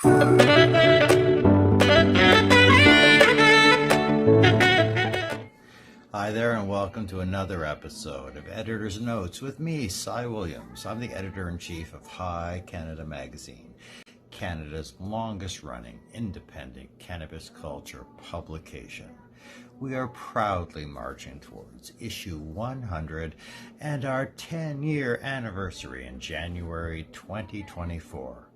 Hi there, and welcome to another episode of Editor's Notes with me, Cy Williams. I'm the editor-in-chief of Hi Canada magazine, Canada's longest-running independent cannabis culture publication. We are proudly marching towards issue 100 and our 10-year anniversary in January 2024.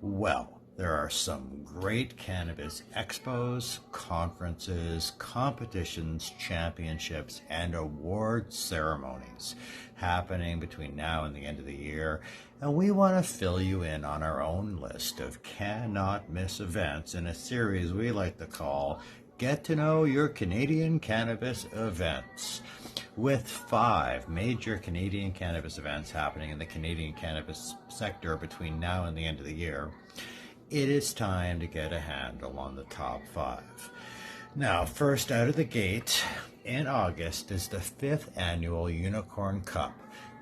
Well, there are some great cannabis expos, conferences, competitions, championships, and award ceremonies happening between now and the end of the year, and we want to fill you in on our own list of cannot miss events in a series we like to call Get to Know Your Canadian Cannabis Events. With 5 major Canadian cannabis events happening in the Canadian cannabis sector between now and the end of the year, it is time to get a handle on the top 5. Now, first out of the gate, in August is the 5th annual Unicorn Cup,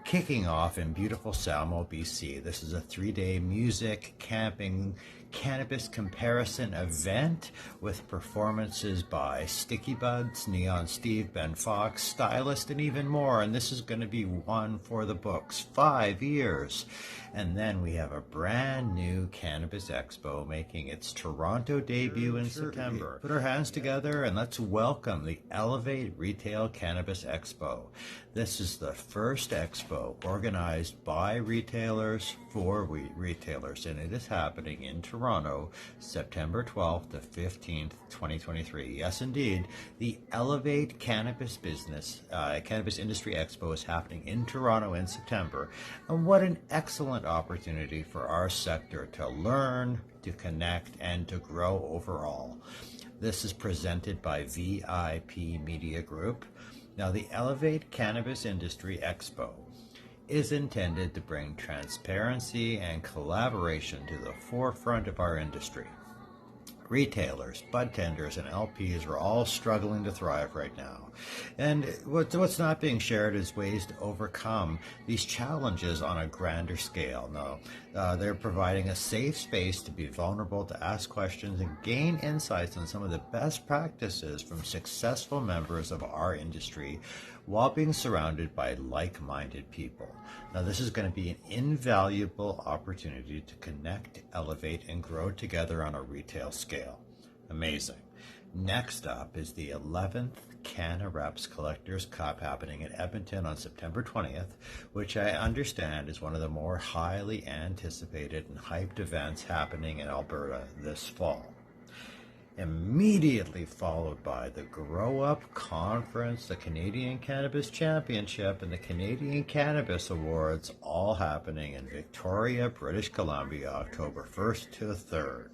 kicking off in beautiful Salmo, BC. This is a 3-day music, camping, cannabis comparison event with performances by Sticky Buds, Neon Steve, Ben Fox, Stylist, and even more. And this is going to be one for the books. 5 years. And then we have a brand new Cannabis Expo making its Toronto debut in September. Put our hands together and let's welcome the Elevate Retail Cannabis Expo. This is the first expo organized by retailers for retailers, and it is happening in Toronto, September 12th to 15th, 2023. Yes, indeed, the Elevate Cannabis Industry Expo is happening in Toronto in September, and what an excellent opportunity for our sector to learn, to connect, and to grow overall. This is presented by VIP Media Group. Now, the Elevate Cannabis Industry Expo is intended to bring transparency and collaboration to the forefront of our industry. Retailers, bud tenders, and LPs are all struggling to thrive right now. And what's not being shared is ways to overcome these challenges on a grander scale. No, they're providing a safe space to be vulnerable, to ask questions, and gain insights on some of the best practices from successful members of our industry while being surrounded by like-minded people. Now, this is going to be an invaluable opportunity to connect, elevate, and grow together on a retail scale. Amazing. Next up is the 11th Cannabis Collectors Cup happening in Edmonton on September 20th, which I understand is one of the more highly anticipated and hyped events happening in Alberta this fall. Immediately followed by the Grow Up Conference, the Canadian Cannabis Championship, and the Canadian Cannabis Awards, all happening in Victoria, British Columbia, October 1st to 3rd.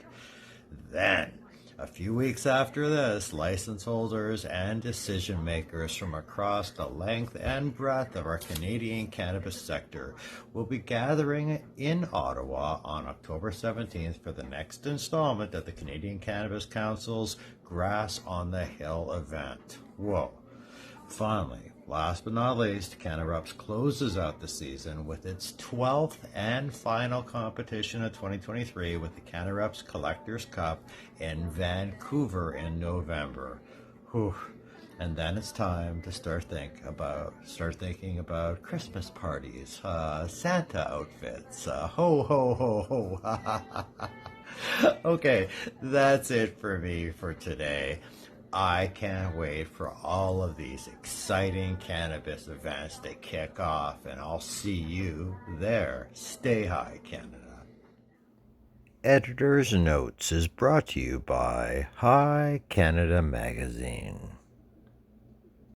Then, a few weeks after this, license holders and decision makers from across the length and breadth of our Canadian cannabis sector will be gathering in Ottawa on October 17th for the next installment of the Canadian Cannabis Council's Grass on the Hill event. Whoa. Finally, last but not least, Cannabis closes out the season with its 12th and final competition of 2023 with the Cannabis Collectors Cup in Vancouver in November. Whew. And then it's time to start thinking about Christmas parties, Santa outfits, ho ho ho ho. Okay, that's it for me for today. I can't wait for all of these exciting cannabis events to kick off, and I'll see you there. Stay high, Canada. Editor's Notes is brought to you by Hi Canada Magazine.